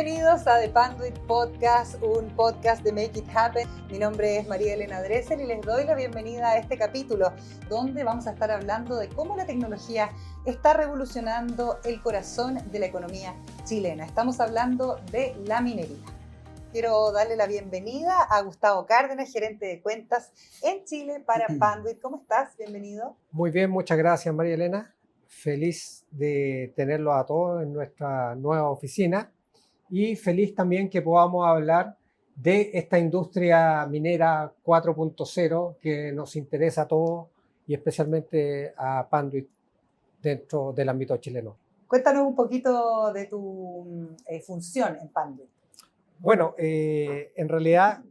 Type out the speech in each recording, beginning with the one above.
Bienvenidos a The Panduit Podcast, un podcast de Make It Happen. Mi nombre es María Elena Dressel y les doy la bienvenida a este capítulo donde vamos a estar hablando de cómo la tecnología está revolucionando el corazón de la economía chilena. Estamos hablando de la minería. Quiero darle la bienvenida a Gustavo Cárdenas, gerente de cuentas en Chile para Panduit. ¿Cómo estás? Bienvenido. Muy bien, muchas gracias María Elena. Feliz de tenerlos a todos en nuestra nueva oficina y feliz también que podamos hablar de esta industria minera 4.0 que nos interesa a todos y especialmente a Panduit dentro del ámbito chileno. Cuéntanos un poquito de tu función en Panduit. Bueno, en realidad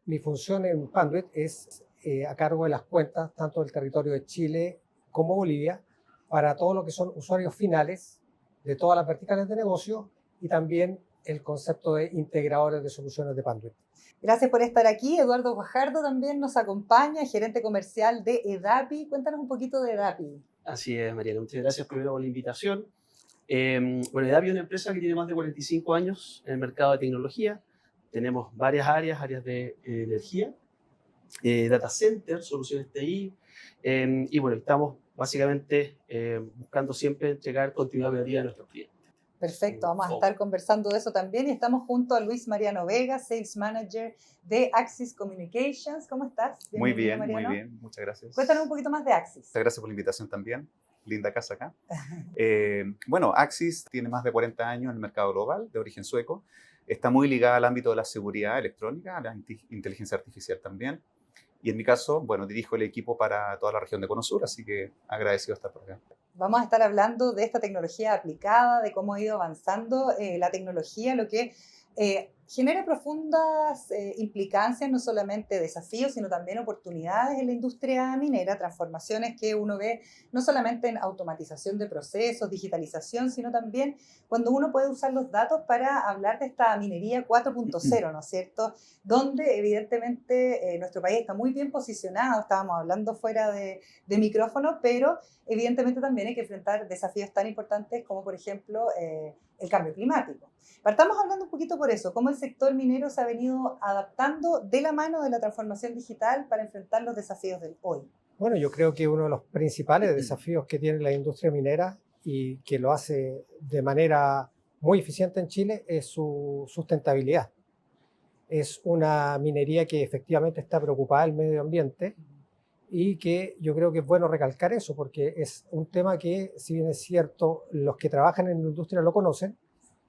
mi función en Panduit es a cargo de las cuentas tanto del territorio de Chile como Bolivia para todo lo que son usuarios finales de todas las verticales de negocio y también el concepto de integradores de soluciones de Panduit. Gracias por estar aquí. Eduardo Guajardo también nos acompaña, gerente comercial de EDAPI. Cuéntanos un poquito de EDAPI. Así es, Mariana. Muchas gracias primero por la invitación. Bueno, EDAPI es una empresa que tiene más de 45 años en el mercado de tecnología. Tenemos varias áreas de energía, data center, soluciones TI, y bueno, estamos básicamente buscando siempre entregar continuidad operativa a nuestros clientes. Perfecto, vamos a estar conversando de eso también y estamos junto a Luis Mariano Vega, Sales Manager de Axis Communications. ¿Cómo estás? Muy bien, muchas gracias. Cuéntanos un poquito más de Axis. Muchas gracias por la invitación también, linda casa acá. Bueno, Axis tiene más de 40 años en el mercado global, de origen sueco. Está muy ligada al ámbito de la seguridad electrónica, a la inteligencia artificial también. Y en mi caso, bueno, dirijo el equipo para toda la región de Cono Sur, así que agradecido de estar por acá. Vamos a estar hablando de esta tecnología aplicada, de cómo ha ido avanzando la tecnología, lo que genera profundas implicancias, no solamente desafíos, sino también oportunidades en la industria minera, transformaciones que uno ve no solamente en automatización de procesos, digitalización, sino también cuando uno puede usar los datos para hablar de esta minería 4.0, ¿no es cierto? Donde evidentemente nuestro país está muy bien posicionado, estábamos hablando fuera de micrófono, pero evidentemente también hay que enfrentar desafíos tan importantes como, por ejemplo, el cambio climático. Partamos hablando un poquito por eso, cómo el sector minero se ha venido adaptando de la mano de la transformación digital para enfrentar los desafíos del hoy. Bueno, yo creo que uno de los principales desafíos que tiene la industria minera y que lo hace de manera muy eficiente en Chile es su sustentabilidad. Es una minería que efectivamente está preocupada del medio ambiente y que yo creo que es bueno recalcar eso porque es un tema que, si bien es cierto, los que trabajan en la industria lo conocen,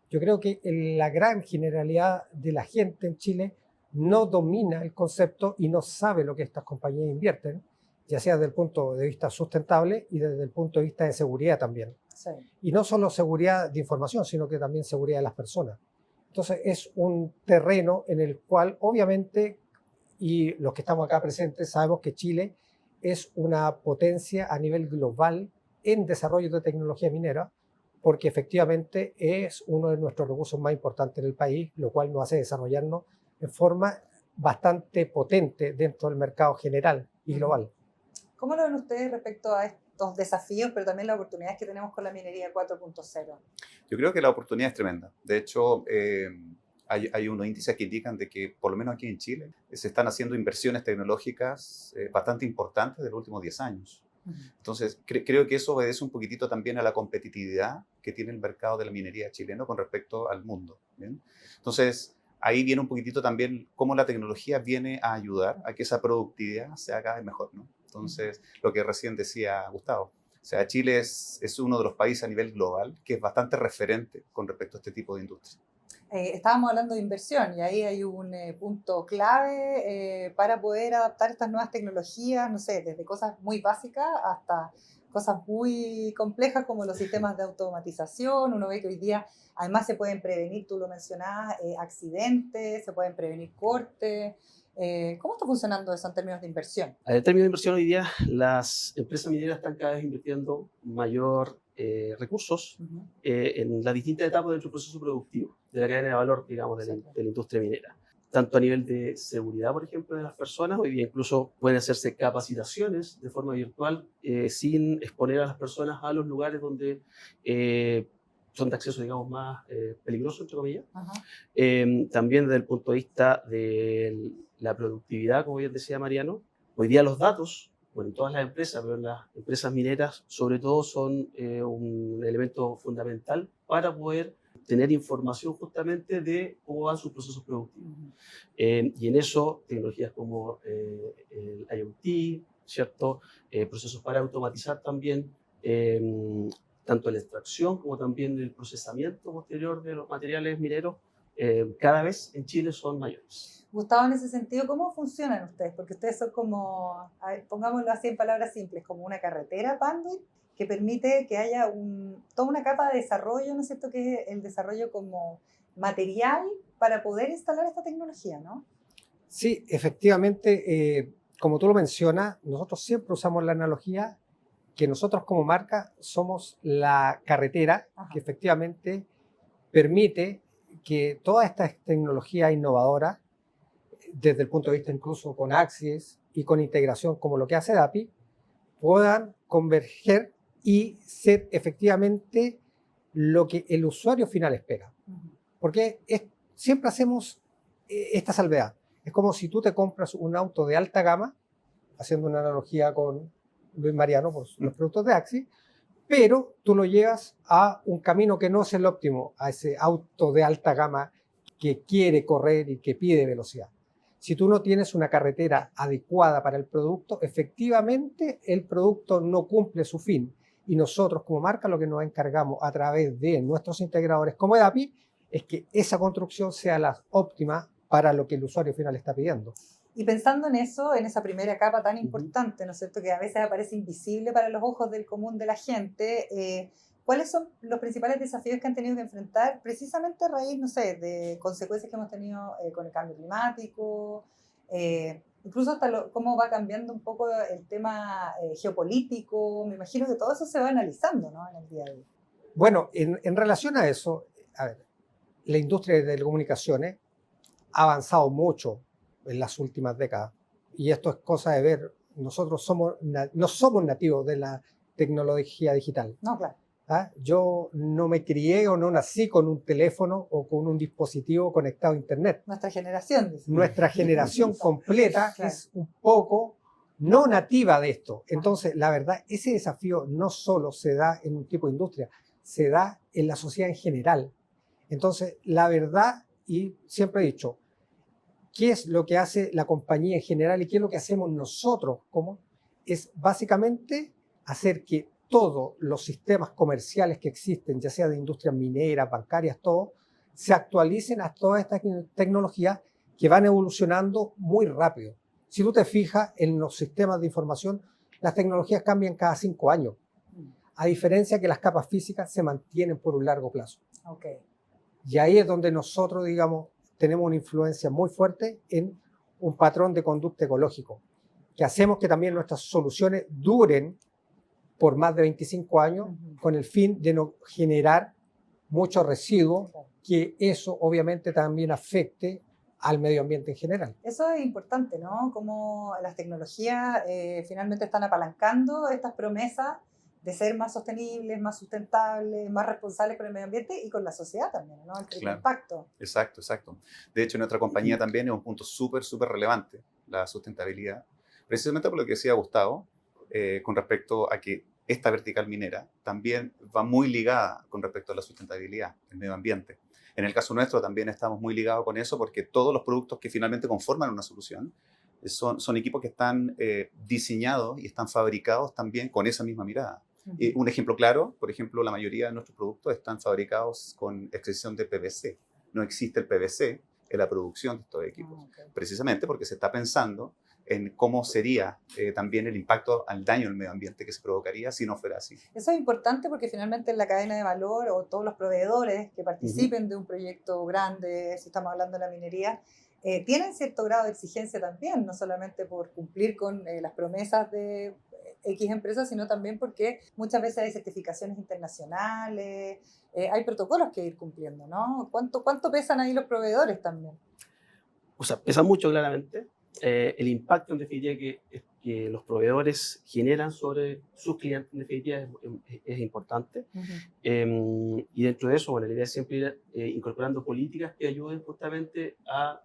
yo creo que la gran generalidad de la gente en Chile no domina el concepto y no sabe lo que estas compañías invierten, ya sea desde el punto de vista sustentable y desde el punto de vista de seguridad también. Sí. Y no solo seguridad de información, sino que también seguridad de las personas. Entonces es un terreno en el cual obviamente, y los que estamos acá presentes sabemos que Chile es una potencia a nivel global en desarrollo de tecnología minera, porque efectivamente es uno de nuestros recursos más importantes en el país, lo cual nos hace desarrollarnos en forma bastante potente dentro del mercado general y global. ¿Cómo lo ven ustedes respecto a estos desafíos, pero también las oportunidades que tenemos con la minería 4.0? Yo creo que la oportunidad es tremenda. De hecho, hay unos índices que indican de que, por lo menos aquí en Chile, se están haciendo inversiones tecnológicas bastante importantes de los últimos 10 años. Entonces, creo que eso obedece un poquitito también a la competitividad que tiene el mercado de la minería chileno con respecto al mundo. ¿Bien? Entonces, ahí viene un poquitito también cómo la tecnología viene a ayudar a que esa productividad se haga mejor, ¿no? Entonces, lo que recién decía Gustavo, o sea, Chile es uno de los países a nivel global que es bastante referente con respecto a este tipo de industria. Estábamos hablando de inversión y ahí hay un punto clave para poder adaptar estas nuevas tecnologías, no sé, desde cosas muy básicas hasta cosas muy complejas como los sistemas de automatización. Uno ve que hoy día además se pueden prevenir, tú lo mencionabas, accidentes, se pueden prevenir cortes. ¿Cómo está funcionando eso en términos de inversión? En términos de inversión hoy día, las empresas mineras están cada vez invirtiendo mayor recursos en las distintas etapas de su proceso productivo, de la cadena de valor, digamos, de la industria minera. Tanto a nivel de seguridad, por ejemplo, de las personas, hoy día incluso pueden hacerse capacitaciones de forma virtual sin exponer a las personas a los lugares donde son de acceso, digamos, más peligroso, entre comillas. Ajá. También desde el punto de vista de la productividad, como bien decía Mariano, hoy día los datos, bueno, en todas las empresas, pero en las empresas mineras sobre todo son un elemento fundamental para poder tener información justamente de cómo van sus procesos productivos. Y en eso, tecnologías como el IoT, ¿cierto? Procesos para automatizar también tanto la extracción como también el procesamiento posterior de los materiales mineros, cada vez en Chile son mayores. Gustavo, en ese sentido, ¿cómo funcionan ustedes? Porque ustedes son como, a ver, pongámoslo así en palabras simples, como una carretera Panduit que permite que haya toda una capa de desarrollo, ¿no es cierto? Que es el desarrollo como material para poder instalar esta tecnología, ¿no? Sí, efectivamente, como tú lo mencionas, nosotros siempre usamos la analogía que nosotros como marca somos la carretera que efectivamente permite que toda esta tecnología innovadora, desde el punto de vista incluso con Axis y con integración como lo que hace DAPI, puedan converger y ser efectivamente lo que el usuario final espera. Porque siempre hacemos esta salvedad. Es como si tú te compras un auto de alta gama, haciendo una analogía con Luis Mariano por los productos de Axis, pero tú lo llevas a un camino que no es el óptimo, a ese auto de alta gama que quiere correr y que pide velocidad. Si tú no tienes una carretera adecuada para el producto, efectivamente el producto no cumple su fin. Y nosotros como marca lo que nos encargamos a través de nuestros integradores como EDAPI es que esa construcción sea la óptima para lo que el usuario final está pidiendo. Y pensando en eso, en esa primera capa tan importante, ¿no es cierto?, que a veces aparece invisible para los ojos del común de la gente, ¿cuáles son los principales desafíos que han tenido que enfrentar precisamente a raíz, no sé, de consecuencias que hemos tenido con el cambio climático, incluso hasta cómo va cambiando un poco el tema geopolítico? Me imagino que todo eso se va analizando, ¿no?, en el día a día. Bueno, en relación a eso, a ver, la industria de telecomunicaciones ha avanzado mucho en las últimas décadas. Y esto es cosa de ver. Nosotros no somos nativos de la tecnología digital. No, claro. ¿Ah? Yo no me crié o no nací con un teléfono o con un dispositivo conectado a Internet. Nuestra generación. Nuestra generación completa claro. Es un poco no nativa de esto. Entonces, la verdad, ese desafío no solo se da en un tipo de industria, se da en la sociedad en general. Entonces, la verdad, y siempre he dicho, ¿qué es lo que hace la compañía en general y qué es lo que hacemos nosotros? Es básicamente hacer que todos los sistemas comerciales que existen, ya sea de industrias mineras, bancarias, todo, se actualicen a todas estas tecnologías que van evolucionando muy rápido. Si tú te fijas en los sistemas de información, las tecnologías cambian cada 5 años, a diferencia que las capas físicas se mantienen por un largo plazo. Okay. Y ahí es donde nosotros, digamos, tenemos una influencia muy fuerte en un patrón de conducta ecológico, que hacemos que también nuestras soluciones duren por más de 25 años, con el fin de no generar mucho residuo, que eso obviamente también afecte al medio ambiente en general. Eso es importante, ¿no? Cómo las tecnologías finalmente están apalancando estas promesas de ser más sostenibles, más sustentables, más responsables con el medio ambiente y con la sociedad también, ¿no? El impacto. Exacto, exacto. De hecho, en nuestra compañía también es un punto súper relevante, la sustentabilidad. Precisamente por lo que decía Gustavo, con respecto a que esta vertical minera también va muy ligada con respecto a la sustentabilidad, el medio ambiente. En el caso nuestro también estamos muy ligados con eso porque todos los productos que finalmente conforman una solución son equipos que están diseñados y están fabricados también con esa misma mirada. Un ejemplo claro, por ejemplo, la mayoría de nuestros productos están fabricados con excepción de PVC. No existe el PVC en la producción de estos equipos, precisamente porque se está pensando en cómo sería también el impacto al daño al medio ambiente que se provocaría si no fuera así. Eso es importante porque finalmente en la cadena de valor o todos los proveedores que participen de un proyecto grande, si estamos hablando de la minería, tienen cierto grado de exigencia también, no solamente por cumplir con las promesas de X empresas, sino también porque muchas veces hay certificaciones internacionales, hay protocolos que ir cumpliendo, ¿no? ¿Cuánto pesan ahí los proveedores también? O sea, pesan mucho claramente. El impacto en definitiva que que los proveedores generan sobre sus clientes, en definitiva, es importante. Y dentro de eso, bueno, la idea es siempre ir incorporando políticas que ayuden justamente a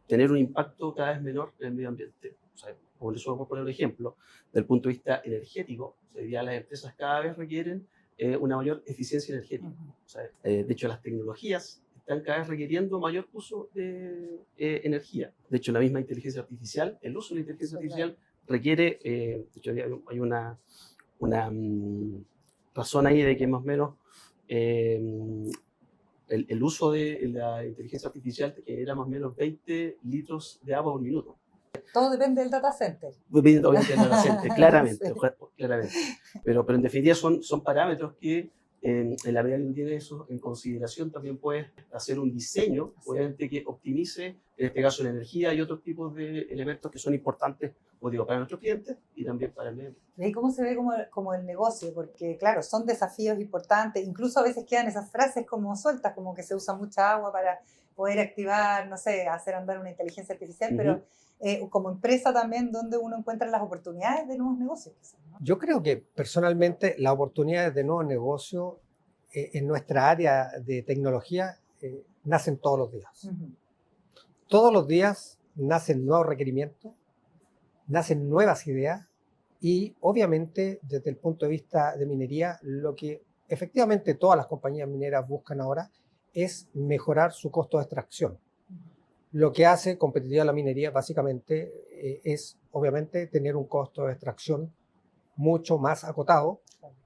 tener un impacto cada vez menor en el medio ambiente. O sea, por eso, por poner un ejemplo, desde el punto de vista energético, hoy día las empresas cada vez requieren una mayor eficiencia energética. O sea, de hecho, las tecnologías están cada vez requiriendo mayor uso de energía. De hecho, la misma inteligencia artificial, el uso de la inteligencia artificial requiere, de hecho, hay una razón ahí de que más o menos el uso de la inteligencia artificial te genera más o menos 20 litros de agua por minuto. Todo depende del data center. Obviamente del data center, claramente, Sí. claramente. Pero en definitiva son parámetros que en la medida que tú tienes eso en consideración también puedes hacer un diseño, obviamente, que optimice, en este caso, la energía y otros tipos de elementos que son importantes, como digo, para nuestros clientes y también para el medio ambiente. ¿Y cómo se ve como el negocio? Porque, claro, son desafíos importantes. Incluso a veces quedan esas frases como sueltas, como que se usa mucha agua para poder activar, no sé, hacer andar una inteligencia artificial, pero como empresa también, ¿dónde uno encuentra las oportunidades de nuevos negocios? ¿No? Yo creo que personalmente las oportunidades de nuevos negocios en nuestra área de tecnología nacen todos los días. Todos los días nacen nuevos requerimientos, nacen nuevas ideas y obviamente desde el punto de vista de minería, lo que efectivamente todas las compañías mineras buscan ahora es mejorar su costo de extracción. Lo que hace competitiva la minería básicamente es obviamente tener un costo de extracción mucho más acotado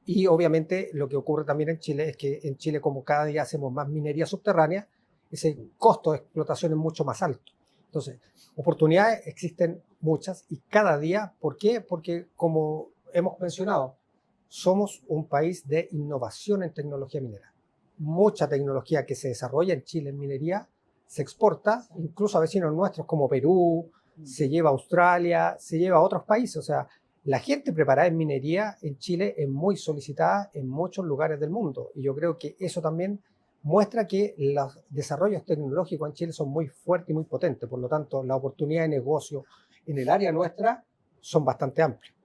y obviamente lo que ocurre también en Chile es que en Chile como cada día hacemos más minería subterránea, ese costo de explotación es mucho más alto. Entonces, oportunidades existen muchas y cada día, ¿por qué? Porque como hemos mencionado, somos un país de innovación en tecnología minera. Mucha tecnología que se desarrolla en Chile en minería se exporta, incluso a vecinos nuestros como Perú, se lleva a Australia, se lleva a otros países. O sea, la gente preparada en minería en Chile es muy solicitada en muchos lugares del mundo. Y yo creo que eso también muestra que los desarrollos tecnológicos en Chile son muy fuertes y muy potentes. Por lo tanto, la oportunidad de negocio en el área nuestra son bastante amplias.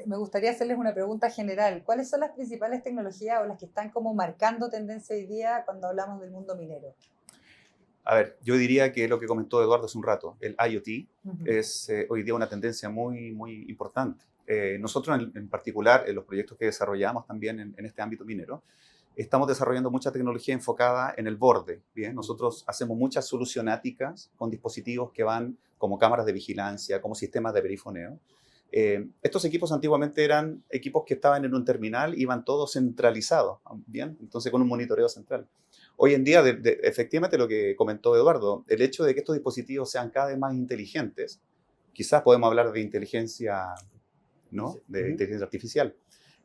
Me gustaría hacerles una pregunta general. ¿Cuáles son las principales tecnologías o las que están como marcando tendencia hoy día cuando hablamos del mundo minero? A ver, yo diría que lo que comentó Eduardo hace un rato, el IoT, es hoy día una tendencia muy, muy importante. Nosotros en particular, en los proyectos que desarrollamos también en este ámbito minero, estamos desarrollando mucha tecnología enfocada en el borde. ¿Bien? Nosotros hacemos muchas solucionáticas con dispositivos que van como cámaras de vigilancia, como sistemas de perifoneo. Estos equipos antiguamente eran equipos que estaban en un terminal, iban todos centralizados, ¿bien? Entonces con un monitoreo central. Hoy en día, efectivamente lo que comentó Eduardo, el hecho de que estos dispositivos sean cada vez más inteligentes, quizás podemos hablar de inteligencia, ¿no? De inteligencia artificial,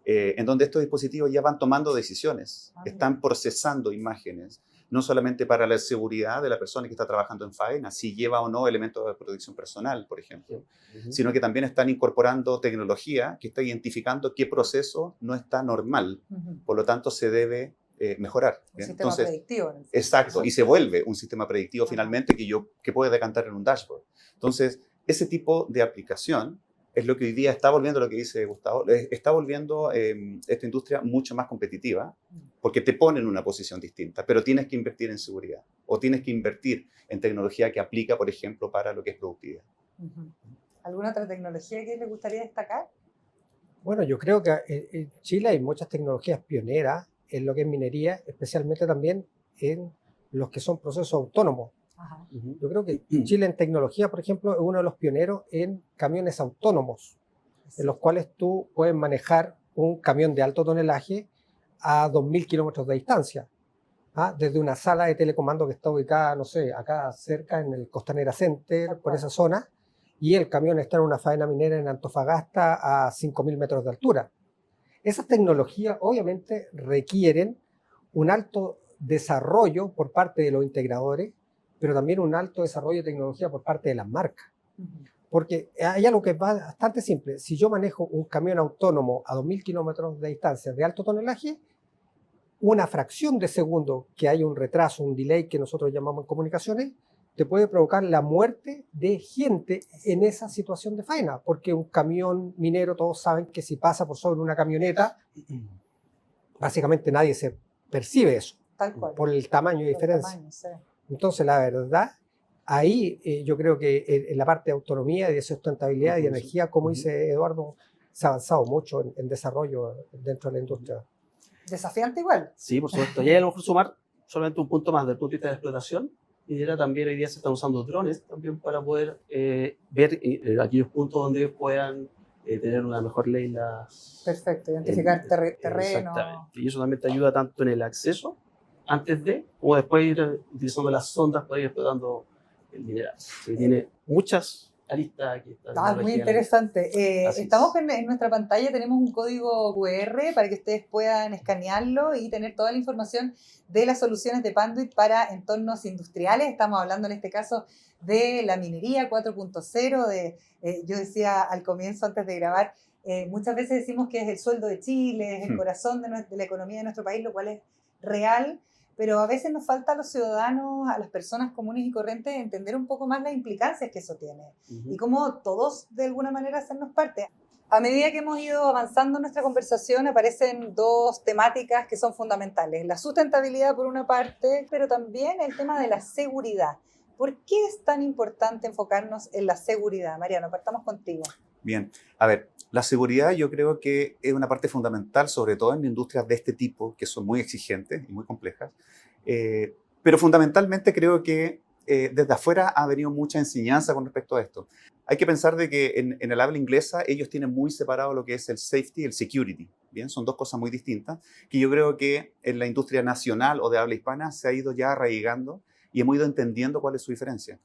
en donde estos dispositivos ya van tomando decisiones, están procesando imágenes, no solamente para la seguridad de la persona que está trabajando en faena, si lleva o no elementos de protección personal, por ejemplo, sino que también están incorporando tecnología que está identificando qué proceso no está normal, por lo tanto se debe mejorar. Un sistema predictivo. Exacto, y se vuelve un sistema predictivo finalmente que puede decantar en un dashboard. Entonces, ese tipo de aplicación es lo que hoy día está volviendo, lo que dice Gustavo, está volviendo esta industria mucho más competitiva, porque te pone en una posición distinta, pero tienes que invertir en seguridad, o tienes que invertir en tecnología que aplica, por ejemplo, para lo que es productividad. ¿Alguna otra tecnología que les gustaría destacar? Bueno, yo creo que en Chile hay muchas tecnologías pioneras en lo que es minería, especialmente también en los que son procesos autónomos. Ajá. Yo creo que Chile en tecnología, por ejemplo, es uno de los pioneros en camiones autónomos, en los cuales tú puedes manejar un camión de alto tonelaje a 2.000 kilómetros de distancia, desde una sala de telecomando que está ubicada, no sé, acá cerca en el Costanera Center, por esa zona, y el camión está en una faena minera en Antofagasta a 5.000 metros de altura. Esas tecnologías obviamente requieren un alto desarrollo por parte de los integradores, pero también un alto desarrollo de tecnología por parte de las marcas. Porque hay algo que es bastante simple. Si yo manejo un camión autónomo a 2.000 kilómetros de distancia de alto tonelaje, una fracción de segundo que hay un retraso, un delay que nosotros llamamos en comunicaciones, te puede provocar la muerte de gente en esa situación de faena, porque un camión minero, todos saben que si pasa por sobre una camioneta, básicamente nadie se percibe eso, Tal cual. por el tamaño de Por el diferencia. tamaño, sí. Entonces, la verdad, ahí yo creo que en la parte de autonomía y de sustentabilidad y energía, como dice Eduardo, se ha avanzado mucho en desarrollo dentro de la industria. Desafiante igual. Sí, por supuesto. Y ahí a lo mejor sumar solamente un punto más del punto de vista de la explotación. Y era también hoy día se están usando drones también para poder ver aquellos puntos donde puedan tener una mejor ley las... Perfecto, identificar terreno. Exactamente. Y eso también te ayuda tanto en el acceso, antes de, como después ir utilizando las sondas para ir explotando el mineral. Sí, tiene muchas aristas aquí. Muy interesante. Así Estamos es. en nuestra pantalla, tenemos un código QR para que ustedes puedan escanearlo y tener toda la información de las soluciones de Panduit para entornos industriales. Estamos hablando en este caso de la minería 4.0, yo decía al comienzo, antes de grabar, muchas veces decimos que es el sueldo de Chile, es el corazón de la economía de nuestro país, lo cual es real, pero a veces nos falta a los ciudadanos, a las personas comunes y corrientes, entender un poco más las implicancias que eso tiene y cómo todos de alguna manera hacernos parte. A medida que hemos ido avanzando en nuestra conversación aparecen dos temáticas que son fundamentales. La sustentabilidad por una parte, pero también el tema de la seguridad. ¿Por qué es tan importante enfocarnos en la seguridad? Mariano, partamos contigo. Bien, a ver, la seguridad yo creo que es una parte fundamental, sobre todo en industrias de este tipo, que son muy exigentes y muy complejas, pero fundamentalmente creo que desde afuera ha venido mucha enseñanza con respecto a esto. Hay que pensar de que en el habla inglesa ellos tienen muy separado lo que es el safety y el security, ¿bien? Son dos cosas muy distintas que yo creo que en la industria nacional o de habla hispana se ha ido ya arraigando y hemos ido entendiendo cuál es su diferencia.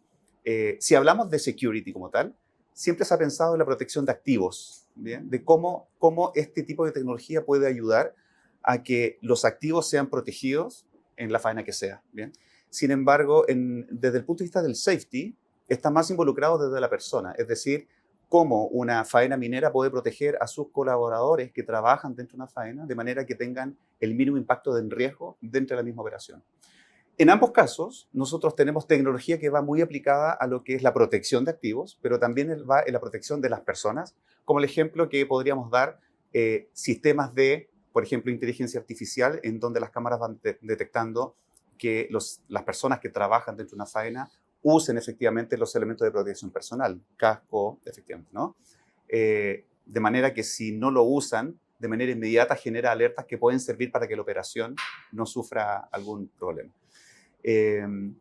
Si hablamos de security como tal, siempre se ha pensado en la protección de activos, ¿bien? De cómo este tipo de tecnología puede ayudar a que los activos sean protegidos en la faena que sea, ¿bien? Sin embargo, desde el punto de vista del safety, está más involucrado desde la persona, es decir, cómo una faena minera puede proteger a sus colaboradores que trabajan dentro de una faena de manera que tengan el mínimo impacto de riesgo dentro de la misma operación. En ambos casos, nosotros tenemos tecnología que va muy aplicada a lo que es la protección de activos, pero también va en la protección de las personas, como el ejemplo que podríamos dar, sistemas de, por ejemplo, inteligencia artificial, en donde las cámaras van detectando que las personas que trabajan dentro de una faena usen efectivamente los elementos de protección personal, casco, efectivamente, ¿no? De manera que si no lo usan, de manera inmediata genera alertas que pueden servir para que la operación no sufra algún problema.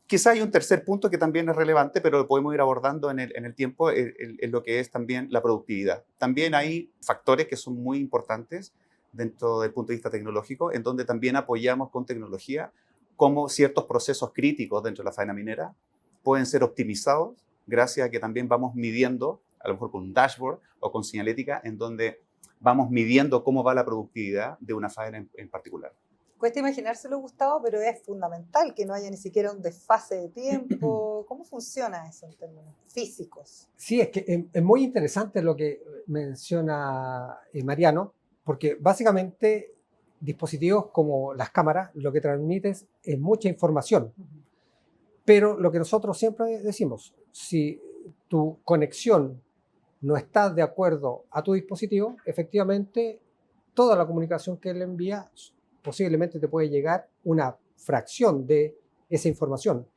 Quizá hay un tercer punto que también es relevante, pero lo podemos ir abordando en el tiempo, en lo que es también la productividad. También hay factores que son muy importantes dentro del punto de vista tecnológico, en donde también apoyamos con tecnología cómo ciertos procesos críticos dentro de la faena minera pueden ser optimizados gracias a que también vamos midiendo, a lo mejor con un dashboard o con señalética, en donde vamos midiendo cómo va la productividad de una faena en particular. Cuesta imaginárselo, Gustavo, pero es fundamental que no haya ni siquiera un desfase de tiempo. ¿Cómo funciona eso en términos físicos? Sí, es que es muy interesante lo que menciona Mariano, porque básicamente dispositivos como las cámaras lo que transmiten es mucha información. Pero lo que nosotros siempre decimos, si tu conexión no está de acuerdo a tu dispositivo, efectivamente toda la comunicación que él envía posiblemente te puede llegar una fracción de esa información.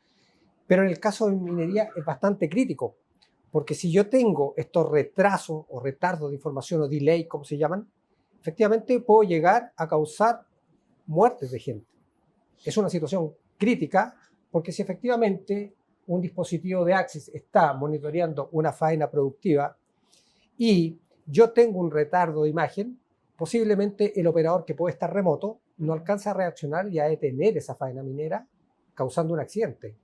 Pero en el caso de minería es bastante crítico, porque si yo tengo estos retrasos o retardos de información o delay, como se llaman, efectivamente puedo llegar a causar muertes de gente. Es una situación crítica, porque si efectivamente un dispositivo de Axis está monitoreando una faena productiva y yo tengo un retardo de imagen, posiblemente el operador que puede estar remoto no alcanza a reaccionar y a detener esa faena minera, causando un accidente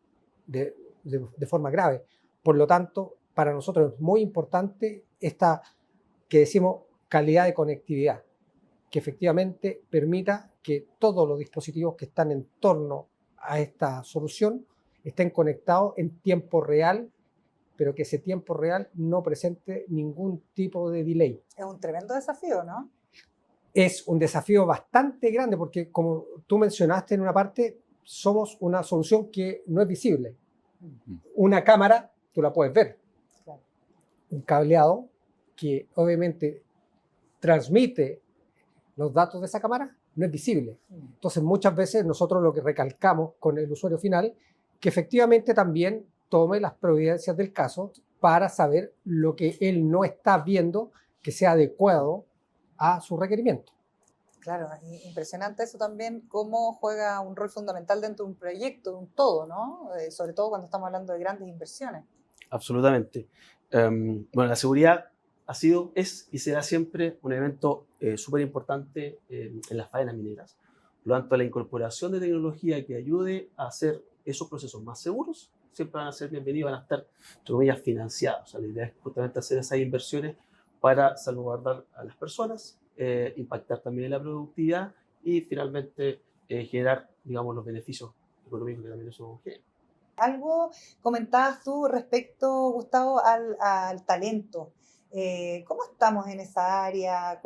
de forma grave. Por lo tanto, para nosotros es muy importante esta, que decimos, calidad de conectividad, que efectivamente permita que todos los dispositivos que están en torno a esta solución estén conectados en tiempo real, pero que ese tiempo real no presente ningún tipo de delay. Es un tremendo desafío, ¿no? Es un desafío bastante grande porque, como tú mencionaste en una parte, somos una solución que no es visible. Una cámara, tú la puedes ver. Claro. Un cableado que obviamente transmite los datos de esa cámara no es visible. Entonces, muchas veces nosotros lo que recalcamos con el usuario final, que efectivamente también tome las providencias del caso para saber lo que él no está viendo que sea adecuado a su requerimiento. Claro, impresionante eso también, cómo juega un rol fundamental dentro de un proyecto, de un todo, ¿no? Sobre todo cuando estamos hablando de grandes inversiones. Absolutamente. Bueno, la seguridad ha sido, es y será siempre un evento súper importante en las faenas mineras. Por lo tanto, la incorporación de tecnología que ayude a hacer esos procesos más seguros siempre van a ser bienvenidos, van a estar, entre comillas, financiados. O sea, la idea es justamente hacer esas inversiones para salvaguardar a las personas, impactar también en la productividad y finalmente generar, digamos, los beneficios económicos que también eso genera. Algo comentabas tú respecto, Gustavo, al talento. ¿Cómo estamos en esa área?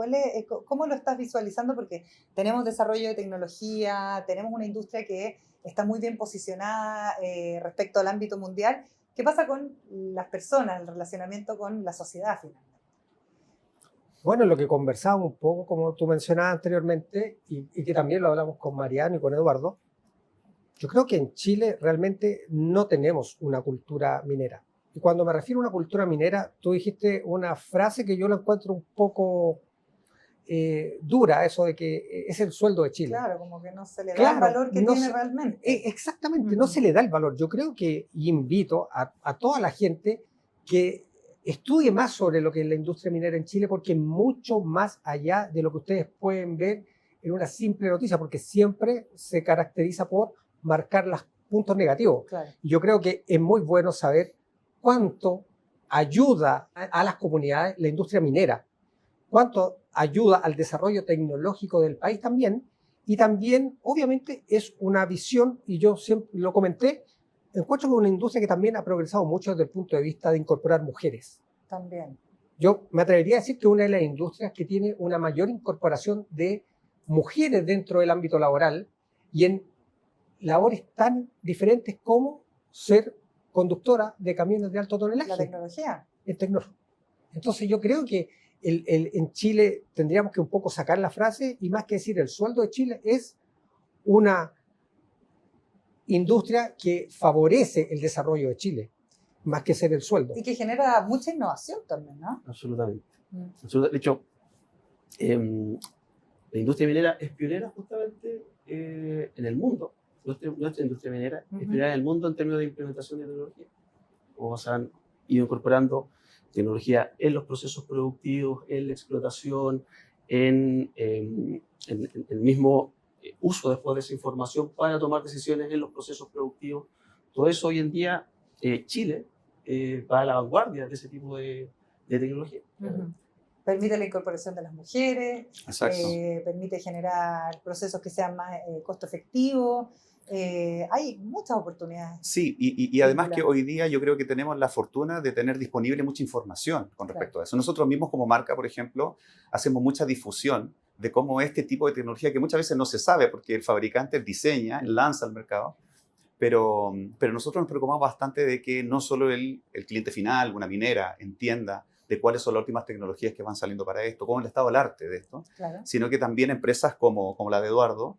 ¿Cómo lo estás visualizando? Porque tenemos desarrollo de tecnología, tenemos una industria que está muy bien posicionada respecto al ámbito mundial. ¿Qué pasa con las personas, el relacionamiento con la sociedad finalmente? Bueno, lo que conversábamos un poco, como tú mencionabas anteriormente, y que también lo hablamos con Mariano y con Eduardo, yo creo que en Chile realmente no tenemos una cultura minera. Y cuando me refiero a una cultura minera, tú dijiste una frase que yo la encuentro un poco dura, eso de que es el sueldo de Chile. Claro, como que no se le da Claro, el valor que no tiene se- realmente. Exactamente, no se le da el valor. Yo creo que invito a toda la gente que estudie más sobre lo que es la industria minera en Chile, porque es mucho más allá de lo que ustedes pueden ver en una simple noticia, porque siempre se caracteriza por marcar los puntos negativos. Claro. Yo creo que es muy bueno saber cuánto ayuda a las comunidades la industria minera, cuánto ayuda al desarrollo tecnológico del país también, y también, obviamente, es una visión, y yo siempre lo comenté, encuentro que es una industria que también ha progresado mucho desde el punto de vista de incorporar mujeres. También. Yo me atrevería a decir que es una de las industrias que tiene una mayor incorporación de mujeres dentro del ámbito laboral y en labores tan diferentes como ser conductora de camiones de alto tonelaje. La tecnología. En tecnológico. Entonces yo creo que en Chile tendríamos que un poco sacar la frase y más que decir el sueldo de Chile es una industria que favorece el desarrollo de Chile, más que ser el sueldo. Y que genera mucha innovación también, ¿no? Absolutamente. De hecho, la industria minera es pionera justamente en el mundo. Nuestra industria minera es pionera en el mundo en términos de implementación de tecnología. O se han ido incorporando tecnología en los procesos productivos, en la explotación, en el mismo uso después de esa información para tomar decisiones en los procesos productivos. Todo eso hoy en día, Chile va a la vanguardia de ese tipo de tecnología. Permite la incorporación de las mujeres, Exacto. permite generar procesos que sean más costo efectivos. Hay muchas oportunidades. Sí, y además que hoy día yo creo que tenemos la fortuna de tener disponible mucha información con respecto a eso. Nosotros mismos como marca, por ejemplo, hacemos mucha difusión de cómo este tipo de tecnología, que muchas veces no se sabe porque el fabricante diseña, lanza al mercado, pero nosotros nos preocupamos bastante de que no solo el cliente final, una minera, entienda de cuáles son las últimas tecnologías que van saliendo para esto, cómo es el estado del arte de esto, Claro. sino que también empresas como la de Eduardo,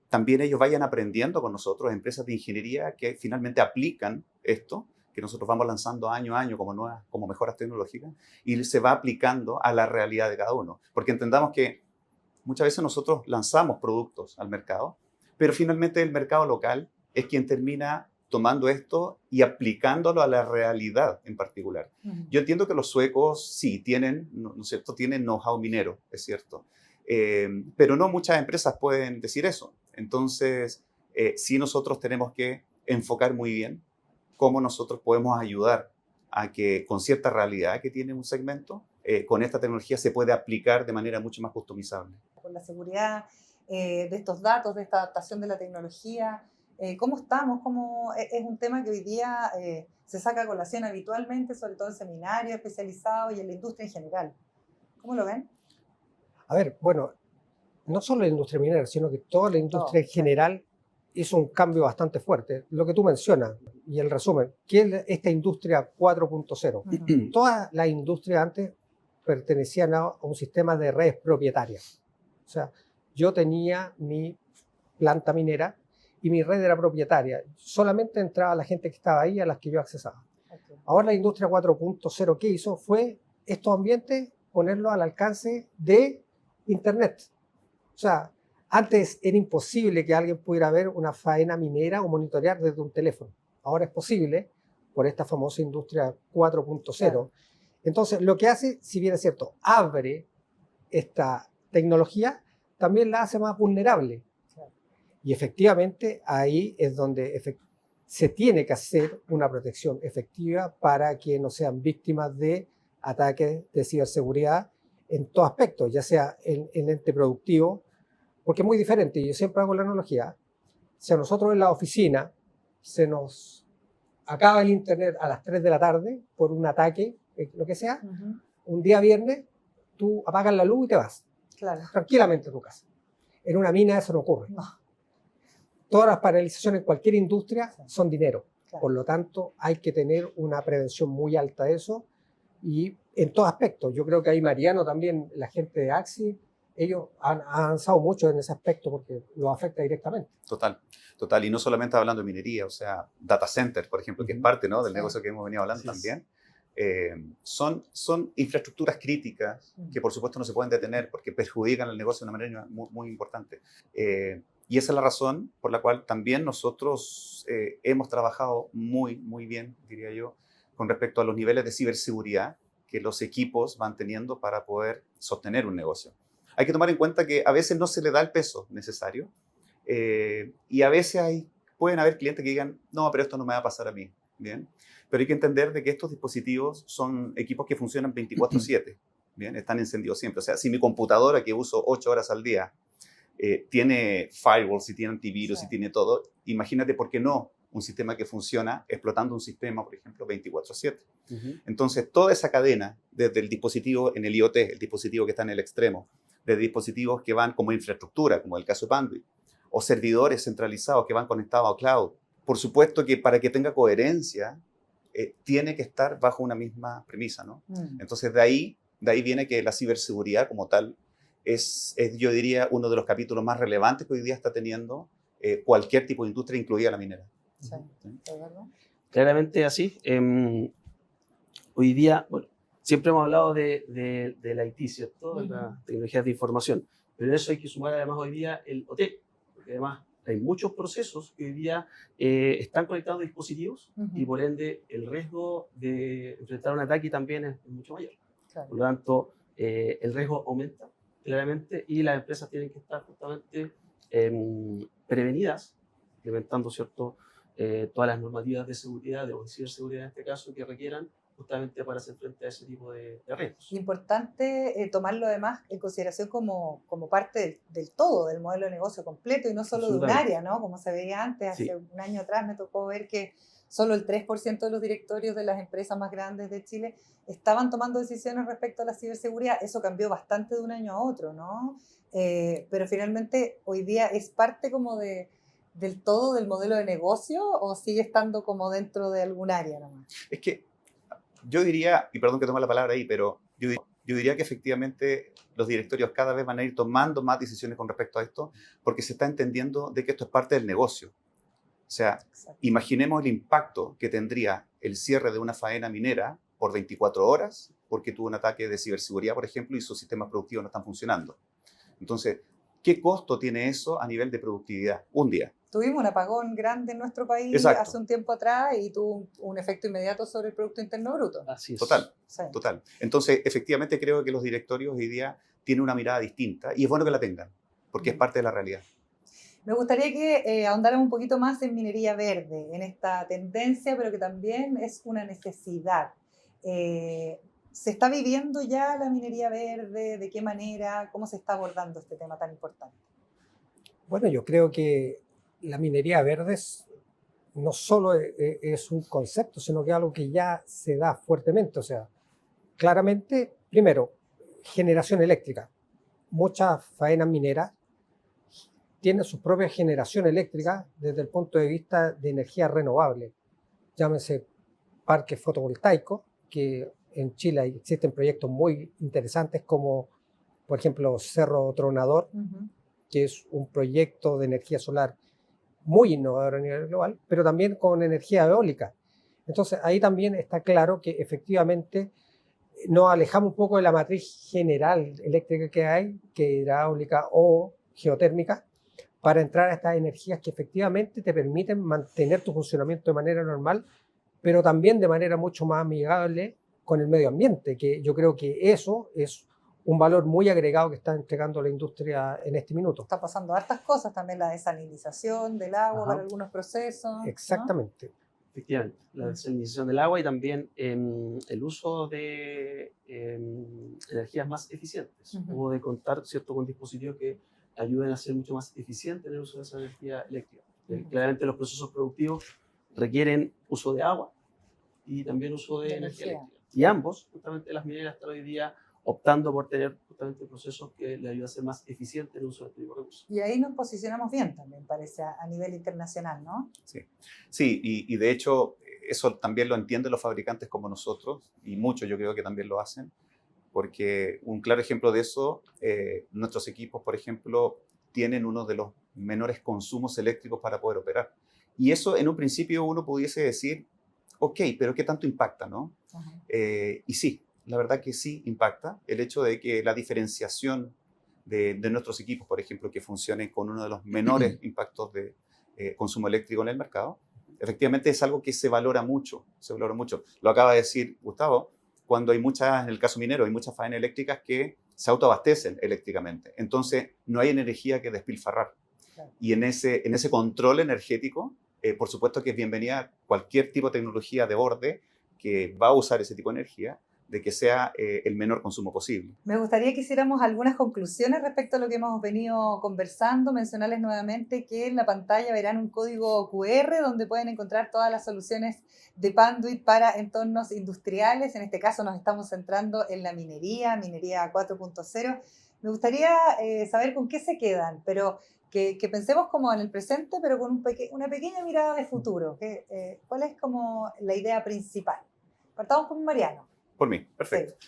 también ellos vayan aprendiendo con nosotros, empresas de ingeniería que finalmente aplican esto, que nosotros vamos lanzando año a año como mejoras tecnológicas, y se va aplicando a la realidad de cada uno. Porque entendamos que muchas veces nosotros lanzamos productos al mercado, pero finalmente el mercado local es quien termina tomando esto y aplicándolo a la realidad en particular. Yo entiendo que los suecos sí tienen, ¿no es cierto?, tienen know-how minero, es cierto. Pero no muchas empresas pueden decir eso. Entonces, sí nosotros tenemos que enfocar muy bien cómo nosotros podemos ayudar a que con cierta realidad que tiene un segmento, con esta tecnología se puede aplicar de manera mucho más customizable. Con la seguridad de estos datos, de esta adaptación de la tecnología, ¿cómo estamos? Es un tema que hoy día se saca a colación habitualmente, sobre todo en seminarios especializados y en la industria en general. ¿Cómo lo ven? A ver, bueno, no solo la industria minera, sino que toda la industria en general hizo un cambio bastante fuerte. Lo que tú mencionas y el resumen, ¿qué es esta industria 4.0? Ujú. Todas las industrias antes pertenecían a un sistema de redes propietarias. O sea, yo tenía mi planta minera y mi red era propietaria. Solamente entraba la gente que estaba ahí a las que yo accesaba. Ok. Ahora la industria 4.0, ¿qué hizo? Fue estos ambientes ponerlos al alcance de Internet. O sea, antes era imposible que alguien pudiera ver una faena minera o monitorear desde un teléfono. Ahora es posible por esta famosa industria 4.0. Claro. Entonces, lo que hace, si bien es cierto, abre esta tecnología, también la hace más vulnerable. Claro. Y efectivamente ahí es donde se tiene que hacer una protección efectiva para que no sean víctimas de ataques de ciberseguridad en todo aspecto, ya sea en el ente productivo, porque es muy diferente. Yo siempre hago la analogía. Si a nosotros en la oficina se nos acaba el internet a las 3 de la tarde por un ataque, lo que sea, Ujú. un día viernes, tú apagas la luz y te vas Claro. tranquilamente a tu casa. En una mina eso no ocurre. No. Todas las paralizaciones en cualquier industria Sí. son dinero. Claro. Por lo tanto, hay que tener una prevención muy alta de eso y en todos aspectos. Yo creo que ahí Mariano también, la gente de Axi, ellos han avanzado mucho en ese aspecto porque los afecta directamente. Total, total. Y no solamente hablando de minería, o sea, data center, por ejemplo, que es parte, ¿no?, del Sí. negocio que hemos venido hablando Así es. también. Son infraestructuras críticas que por supuesto no se pueden detener porque perjudican el negocio de una manera muy, muy importante. Y esa es la razón por la cual también nosotros hemos trabajado muy, muy bien, diría yo, con respecto a los niveles de ciberseguridad que los equipos van teniendo para poder sostener un negocio. Hay que tomar en cuenta que a veces no se le da el peso necesario y a veces pueden haber clientes que digan, no, pero esto no me va a pasar a mí, ¿bien? Pero hay que entender de que estos dispositivos son equipos que funcionan 24/7, ¿bien? Están encendidos siempre. O sea, si mi computadora que uso 8 horas al día tiene firewalls, si tiene antivirus, Sí. si tiene todo, imagínate por qué no un sistema que funciona explotando un sistema, por ejemplo, 24/7. Ujú. Entonces, toda esa cadena, desde el dispositivo en el IoT, el dispositivo que está en el extremo, de dispositivos que van como infraestructura, como el caso de Bandwidth, o servidores centralizados que van conectados a cloud. Por supuesto que para que tenga coherencia, tiene que estar bajo una misma premisa, ¿no? Entonces, de ahí viene que la ciberseguridad como tal es, yo diría, uno de los capítulos más relevantes que hoy día está teniendo cualquier tipo de industria, incluida la minera. Sí, ¿de verdad? Claramente así. Hoy día, bueno, siempre hemos hablado de la IT, ¿cierto? De las tecnologías de información. Pero en eso hay que sumar además hoy día el OT, porque además hay muchos procesos que hoy día están conectados a dispositivos y por ende el riesgo de enfrentar un ataque también es mucho mayor. Claro. Por lo tanto, el riesgo aumenta claramente y las empresas tienen que estar justamente prevenidas, implementando, ¿cierto?, todas las normativas de seguridad, de ciberseguridad en este caso, que requieran justamente para hacer frente a ese tipo de riesgos. Importante tomarlo además en consideración como parte del todo, del modelo de negocio completo y no solo de un área, ¿no? Como se veía antes, hace Sí. un año atrás me tocó ver que solo el 3% de los directorios de las empresas más grandes de Chile estaban tomando decisiones respecto a la ciberseguridad. Eso cambió bastante de un año a otro, ¿no? Pero finalmente hoy día es parte como del todo del modelo de negocio o sigue estando como dentro de algún área nomás. Es que yo diría, y perdón que tome la palabra ahí, pero yo diría que efectivamente los directorios cada vez van a ir tomando más decisiones con respecto a esto porque se está entendiendo de que esto es parte del negocio. O sea, Exacto. imaginemos el impacto que tendría el cierre de una faena minera por 24 horas porque tuvo un ataque de ciberseguridad, por ejemplo, y sus sistemas productivos no están funcionando. Entonces, ¿qué costo tiene eso a nivel de productividad? Un día. Tuvimos un apagón grande en nuestro país Exacto. hace un tiempo atrás y tuvo un efecto inmediato sobre el Producto Interno Bruto. Así es. Total, Sí. total. Entonces, efectivamente creo que los directorios hoy día tienen una mirada distinta y es bueno que la tengan, porque es parte de la realidad. Me gustaría que ahondáramos un poquito más en minería verde, en esta tendencia, pero que también es una necesidad. ¿Se está viviendo ya la minería verde? ¿De qué manera? ¿Cómo se está abordando este tema tan importante? Bueno, yo creo que la minería verde no solo es un concepto, sino que es algo que ya se da fuertemente. O sea, claramente, primero, generación eléctrica. Muchas faenas mineras tienen su propia generación eléctrica desde el punto de vista de energía renovable. Llámense parques fotovoltaicos, que en Chile existen proyectos muy interesantes como, por ejemplo, Cerro Tronador, que es un proyecto de energía solar muy innovador a nivel global, pero también con energía eólica. Entonces, ahí también está claro que efectivamente nos alejamos un poco de la matriz general eléctrica que hay, que hidráulica o geotérmica, para entrar a estas energías que efectivamente te permiten mantener tu funcionamiento de manera normal, pero también de manera mucho más amigable con el medio ambiente, que yo creo que eso es un valor muy agregado que está entregando la industria en este minuto. Está pasando hartas cosas, también la desalinización del agua para algunos procesos. Exactamente. ¿No? Efectivamente, la desalinización del agua y también el uso de energías más eficientes o de contar, ¿cierto?, con dispositivos que ayuden a ser mucho más eficiente en el uso de esa energía eléctrica. Claramente los procesos productivos requieren uso de agua y también uso de energía eléctrica. Y ambos, justamente las mineras están hoy día optando por tener justamente procesos que le ayuden a ser más eficiente en el uso de este tipo de recursos. Y ahí nos posicionamos bien también, parece, a nivel internacional, ¿no? Sí, y de hecho eso también lo entienden los fabricantes como nosotros, y muchos yo creo que también lo hacen, porque un claro ejemplo de eso, nuestros equipos, por ejemplo, tienen uno de los menores consumos eléctricos para poder operar. Y eso en un principio uno pudiese decir, ok, pero ¿qué tanto impacta, no? Y sí, la verdad que sí impacta el hecho de que la diferenciación de nuestros equipos, por ejemplo, que funcionen con uno de los menores impactos de consumo eléctrico en el mercado, efectivamente es algo que se valora mucho, se valora mucho. Lo acaba de decir Gustavo, cuando hay muchas, en el caso minero, hay muchas faenas eléctricas que se autoabastecen eléctricamente. Entonces, no hay energía que despilfarrar. Claro. Y en ese control energético, por supuesto que es bienvenida cualquier tipo de tecnología de borde que va a usar ese tipo de energía, de que sea el menor consumo posible. Me gustaría que hiciéramos algunas conclusiones respecto a lo que hemos venido conversando, mencionarles nuevamente que en la pantalla verán un código QR donde pueden encontrar todas las soluciones de Panduit para entornos industriales. En este caso nos estamos centrando en la minería 4.0. Me gustaría saber con qué se quedan, pero que pensemos como en el presente, pero con una pequeña mirada de futuro. ¿Cuál es como la idea principal? Partamos con Mariano. Por mí, perfecto. Sí.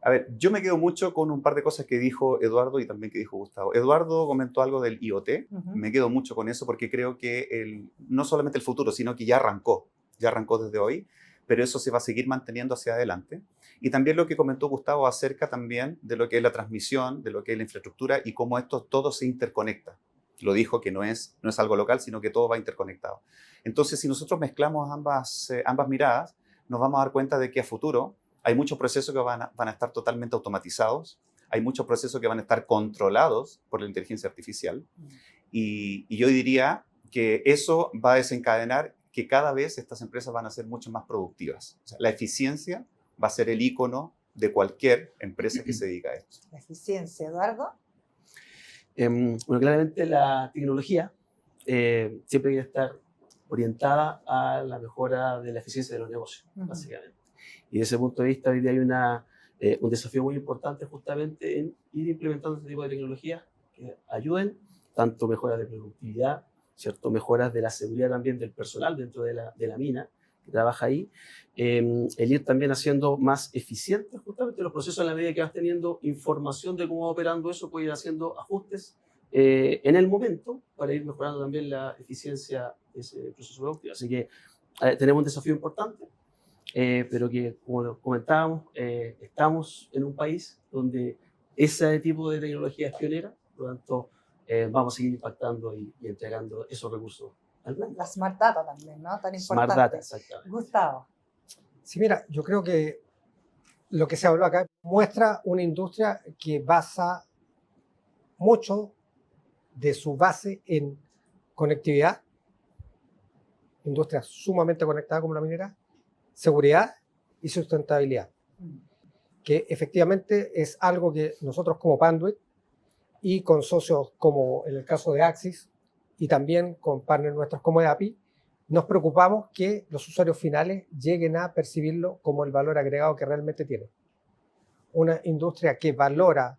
A ver, yo me quedo mucho con un par de cosas que dijo Eduardo y también que dijo Gustavo. Eduardo comentó algo del IoT. Me quedo mucho con eso porque creo que no solamente el futuro, sino que ya arrancó desde hoy, pero eso se va a seguir manteniendo hacia adelante. Y también lo que comentó Gustavo acerca también de lo que es la transmisión, de lo que es la infraestructura y cómo esto todo se interconecta. Lo dijo que no es algo local, sino que todo va interconectado. Entonces, si nosotros mezclamos ambas miradas, nos vamos a dar cuenta de que a futuro hay muchos procesos que van a estar totalmente automatizados, hay muchos procesos que van a estar controlados por la inteligencia artificial y yo diría que eso va a desencadenar que cada vez estas empresas van a ser mucho más productivas. O sea, la eficiencia va a ser el icono de cualquier empresa que se dedica a esto. La eficiencia, Eduardo. Bueno, claramente la tecnología siempre debe estar orientada a la mejora de la eficiencia de los negocios, básicamente. Y desde ese punto de vista, hoy día hay un desafío muy importante justamente en ir implementando este tipo de tecnologías que ayuden, tanto mejoras de productividad, ¿cierto? Mejoras de la seguridad también del personal dentro de la mina que trabaja ahí, el ir también haciendo más eficientes justamente los procesos en la medida que vas teniendo información de cómo va operando eso, puedes ir haciendo ajustes en el momento para ir mejorando también la eficiencia de ese proceso productivo. Así que tenemos un desafío importante. Pero que, como comentábamos, estamos en un país donde ese tipo de tecnología es pionera, por lo tanto, vamos a seguir impactando y entregando esos recursos al mundo. La Smart Data también, ¿no? Tan importante. Smart Data, exactamente. Gustavo. Sí, mira, yo creo que lo que se habló acá muestra una industria que basa mucho de su base en conectividad, industria sumamente conectada como la minera, seguridad y sustentabilidad, que efectivamente es algo que nosotros como Panduit y con socios como en el caso de Axis y también con partners nuestros como EAPI, nos preocupamos que los usuarios finales lleguen a percibirlo como el valor agregado que realmente tiene. Una industria que valora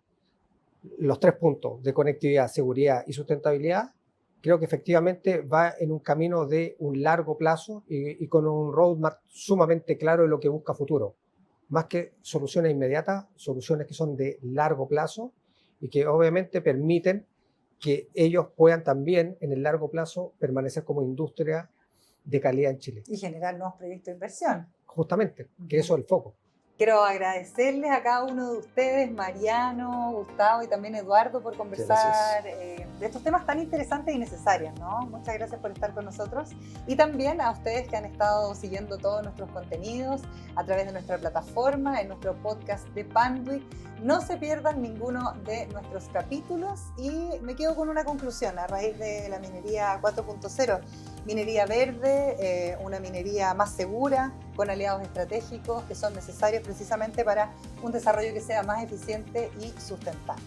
los 3 puntos de conectividad, seguridad y sustentabilidad, creo que efectivamente va en un camino de un largo plazo y con un roadmap sumamente claro de lo que busca futuro. Más que soluciones inmediatas, soluciones que son de largo plazo y que obviamente permiten que ellos puedan también en el largo plazo permanecer como industria de calidad en Chile. Y generar nuevos proyectos de inversión. Justamente, que eso es el foco. Quiero agradecerles a cada uno de ustedes, Mariano, Gustavo y también Eduardo, por conversar de estos temas tan interesantes y necesarios, ¿no? Muchas gracias por estar con nosotros. Y también a ustedes que han estado siguiendo todos nuestros contenidos a través de nuestra plataforma, en nuestro podcast de Panduit. No se pierdan ninguno de nuestros capítulos y me quedo con una conclusión a raíz de la minería 4.0. Minería verde, una minería más segura, con aliados estratégicos que son necesarios precisamente para un desarrollo que sea más eficiente y sustentable.